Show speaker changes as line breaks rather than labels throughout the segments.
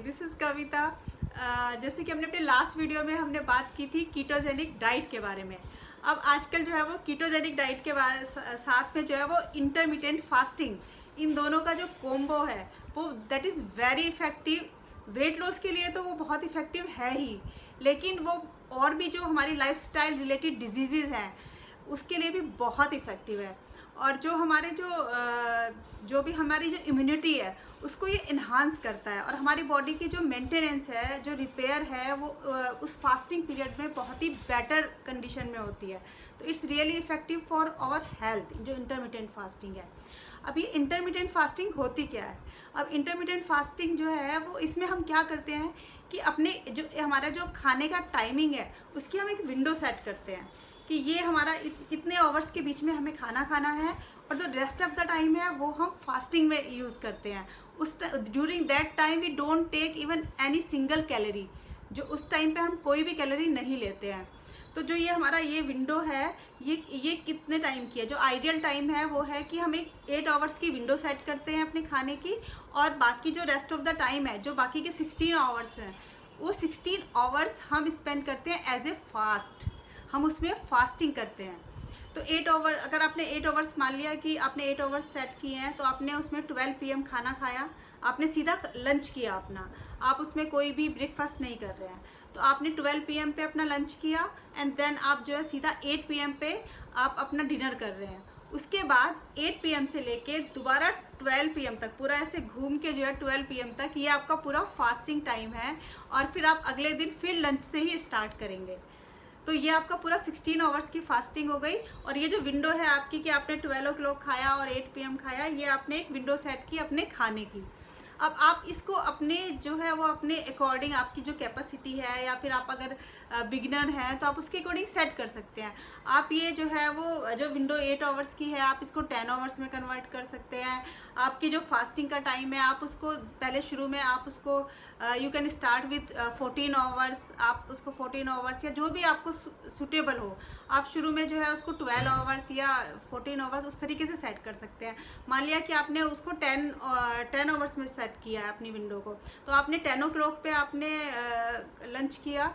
This is कविता। जैसे कि हमने अपने लास्ट वीडियो में हमने बात की थी कीटोजेनिक डाइट के बारे में। अब आजकल जो है वो कीटोजेनिक डाइट के बारे साथ में जो है वो इंटरमिटेंट फास्टिंग, इन दोनों का जो कॉम्बो है वो that is very effective. Weight loss के लिए तो वो बहुत इफ़ेक्टिव है ही, लेकिन वो और भी जो हमारी लाइफस्टाइल रिलेटेड डिजीज़ हैं उसके लिए भी बहुत इफ़ेक्टिव है। और जो हमारे जो भी हमारी जो इम्यूनिटी है उसको ये इन्हांस करता है, और हमारी बॉडी की जो मेंटेनेंस है, जो रिपेयर है, वो उस फास्टिंग पीरियड में बहुत ही बेटर कंडीशन में होती है। तो it's really effective for our health, जो इंटरमिटेंट फास्टिंग है। अब ये इंटरमिटेंट फास्टिंग होती क्या है? अब इंटरमिटेंट फास्टिंग जो है वो इसमें हम क्या करते हैं कि अपने जो हमारा जो खाने का टाइमिंग है उसकी हम एक विंडो सेट करते हैं कि ये हमारा इतने आवर्स के बीच में हमें खाना खाना है, और जो रेस्ट ऑफ द टाइम है वो हम फास्टिंग में यूज़ करते हैं। उस during that time we don't take even any single calorie, जो उस टाइम पे हम कोई भी कैलोरी नहीं लेते हैं। तो जो ये हमारा ये विंडो है, ये कितने टाइम की है? जो आइडियल टाइम है वो है कि हम एक 8 आवर्स की विंडो सेट करते हैं अपने खाने की, और बाकी जो रेस्ट ऑफ द टाइम है, जो बाकी के 16 आवर्स हैं, वो 16 आवर्स हम स्पेंड करते हैं एज ए फास्ट। हम उसमें फास्टिंग करते हैं। तो 8 आवर, अगर आपने 8 आवर्स मान लिया कि आपने 8 आवर्स सेट किए हैं, तो आपने उसमें 12 PM खाना खाया, आपने सीधा लंच किया अपना, आप उसमें कोई भी ब्रेकफास्ट नहीं कर रहे हैं। तो आपने 12 PM पे अपना लंच किया, एंड देन आप जो है सीधा 8 PM पे आप अपना डिनर कर रहे हैं। उसके बाद 8 PM से लेके दोबारा 12 PM तक, पूरा ऐसे घूम के जो है 12 PM तक, ये आपका पूरा फास्टिंग टाइम है। और फिर आप अगले दिन फिर लंच से ही स्टार्ट करेंगे। तो ये आपका पूरा 16 आवर्स की फास्टिंग हो गई। और ये जो विंडो है आपकी कि आपने 12 o'clock खाया और 8 PM खाया, ये आपने एक विंडो सेट की अपने खाने की। अब आप इसको अपने जो है वो अपने अकॉर्डिंग, आपकी जो कैपेसिटी है, या फिर आप अगर बिगिनर हैं तो आप उसके अकॉर्डिंग सेट कर सकते हैं। आप ये जो है वो जो विंडो 8 आवर्स की है, आप इसको 10 आवर्स में कन्वर्ट कर सकते हैं। आपकी जो फास्टिंग का टाइम है, आप उसको पहले शुरू में आप उसको you can start with 14 hours, आप उसको 14 आवर्स या जो भी आपको सूटेबल हो, आप शुरू में जो है उसको 12 आवर्स या 14 आवर्स उस तरीके से सेट कर सकते हैं। मान लिया कि आपने उसको 10 आवर्स में सेट किया है अपनी विंडो को, तो आपने 10 o'clock पे आपने लंच किया,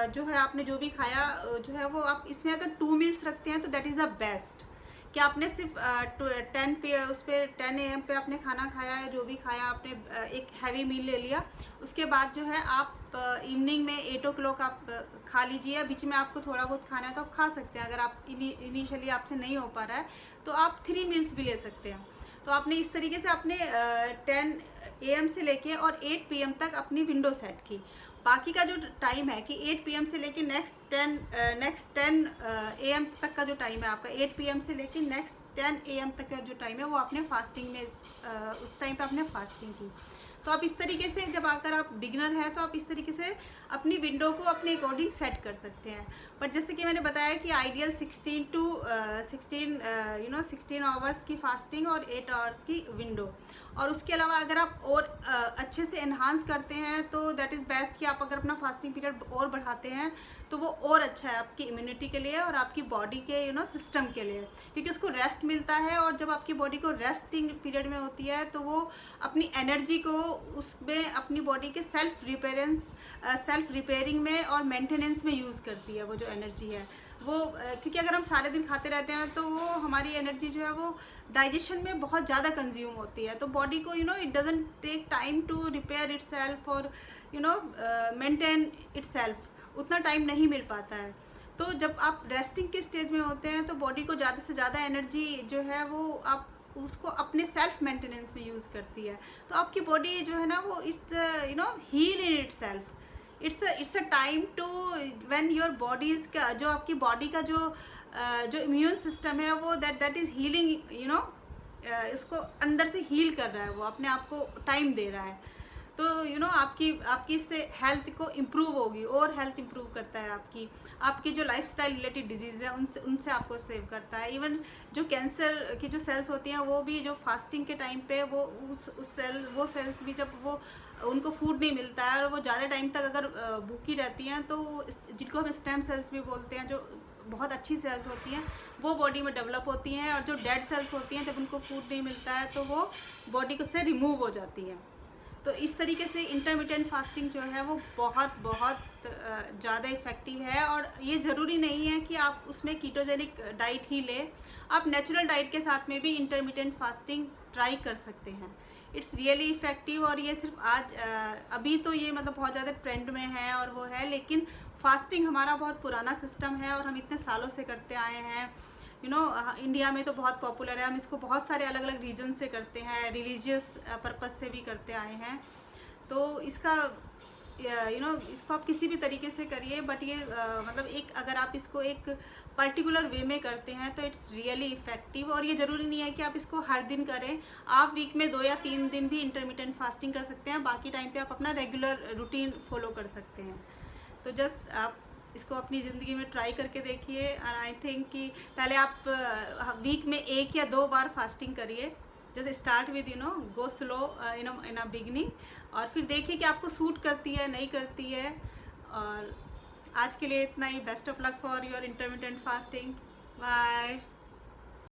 जो है आपने जो भी खाया, जो है वो आप इसमें अगर 2 मील्स रखते हैं तो दैट इज़ द बेस्ट। कि आपने सिर्फ 10 पे उस पर 10 AM पे आपने खाना खाया है, जो भी खाया आपने, एक हैवी मील ले लिया। उसके बाद जो है आप इवनिंग में 8 o'clock आप खा लीजिए। बीच में आपको थोड़ा बहुत खाना है तो आप खा सकते हैं। अगर आप इनिशियली आपसे नहीं हो पा रहा है तो आप 3 मील्स भी ले सकते हैं। तो आपने इस तरीके से आपने 10 AM से लेके और 8 PM तक अपनी विंडो सेट की। बाकी का जो टाइम है कि 8 PM से लेके नेक्स्ट 10 AM तक का जो टाइम है आपका, 8 PM से लेके नेक्स्ट 10 AM तक का जो टाइम है वो आपने फास्टिंग में, उस टाइम पे आपने फास्टिंग की। तो आप इस तरीके से, जब अगर आप बिगिनर हैं तो आप इस तरीके से अपनी विंडो को अपने अकॉर्डिंग सेट कर सकते हैं। बट जैसे कि मैंने बताया कि आइडियल 16 आवर्स की फास्टिंग और 8 आवर्स की विंडो। और उसके अलावा अगर आप और अच्छे से एनहांस करते हैं तो दैट इज़ बेस्ट कि आप अगर अपना फास्टिंग पीरियड और बढ़ाते हैं तो वो और अच्छा है आपकी इम्यूनिटी के लिए और आपकी बॉडी के सिस्टम के लिए, क्योंकि उसको रेस्ट मिलता है। और जब आपकी बॉडी को रेस्टिंग पीरियड में होती है तो वो अपनी एनर्जी को उसमें अपनी बॉडी के सेल्फ रिपेयरिंग में और मेंटेनेंस में यूज़ करती है। वो जो एनर्जी है वो, क्योंकि अगर हम सारे दिन खाते रहते हैं तो वो हमारी एनर्जी जो है वो डाइजेशन में बहुत ज़्यादा कंज्यूम होती है। तो बॉडी को it doesn't take time to repair itself और मेंटेन इटसेल्फ, उतना टाइम नहीं मिल पाता है। तो जब आप रेस्टिंग के स्टेज में होते हैं तो बॉडी को ज़्यादा से ज़्यादा एनर्जी जो है वो आप उसको अपने सेल्फ मेंटेनेंस में यूज़ करती है। तो आपकी बॉडी जो है ना वो heal in itself. It's a time to when your body is, जो आपकी बॉडी का जो इम्यून सिस्टम है वो दैट इज़ हीलिंग, इसको अंदर से हील कर रहा है, वो अपने आप को टाइम दे रहा है। तो आपकी इससे हेल्थ को इम्प्रूव होगी, और हेल्थ इम्प्रूव करता है आपकी जो लाइफस्टाइल रिलेटेड डिजीज़ है उनसे आपको सेव करता है। इवन जो कैंसर की जो सेल्स होती हैं वो भी जो फास्टिंग के टाइम पे वो वो सेल्स भी, जब वो उनको फूड नहीं मिलता है और वो ज़्यादा टाइम तक अगर भूखी रहती हैं तो जिनको हम स्टेम सेल्स भी बोलते हैं, जो बहुत अच्छी सेल्स होती हैं, वो बॉडी में डेवलप होती हैं। और जो डेड सेल्स होती हैं, जब उनको फूड नहीं मिलता है तो वो बॉडी से रिमूव हो जाती हैं। तो इस तरीके से इंटरमिटेंट फास्टिंग जो है वो बहुत बहुत ज़्यादा इफ़ेक्टिव है। और ये ज़रूरी नहीं है कि आप उसमें कीटोजेनिक डाइट ही लें, आप नेचुरल डाइट के साथ में भी इंटरमिटेंट फास्टिंग ट्राई कर सकते हैं। It's really effective. और ये सिर्फ आज अभी तो ये मतलब बहुत ज़्यादा ट्रेंड में है और वो है, लेकिन फास्टिंग हमारा बहुत पुराना सिस्टम है और हम इतने सालों से करते आए हैं। इंडिया में तो बहुत पॉपुलर है, हम इसको बहुत सारे अलग अलग रीजन से करते हैं, रिलीजियस पर्पस से भी करते आए हैं। तो इसका इसको आप किसी भी तरीके से करिए, बट ये मतलब एक अगर आप इसको एक पर्टिकुलर वे में करते हैं तो इट्स रियली इफ़ेक्टिव। और ये ज़रूरी नहीं है कि आप इसको हर दिन करें, आप वीक में 2 या 3 दिन भी इंटरमिटेंट फास्टिंग कर सकते हैं, बाकी टाइम पे आप अपना रेगुलर रूटीन फॉलो कर सकते हैं। तो जस्ट आप इसको अपनी ज़िंदगी में ट्राई करके देखिए। और आई थिंक कि पहले आप वीक में 1 या 2 बार फास्टिंग करिए, जैसे start with go slow in a beginning, और फिर देखिए कि आपको सूट करती है नहीं करती है। और आज के लिए इतना ही। Best of luck for your intermittent fasting. Bye.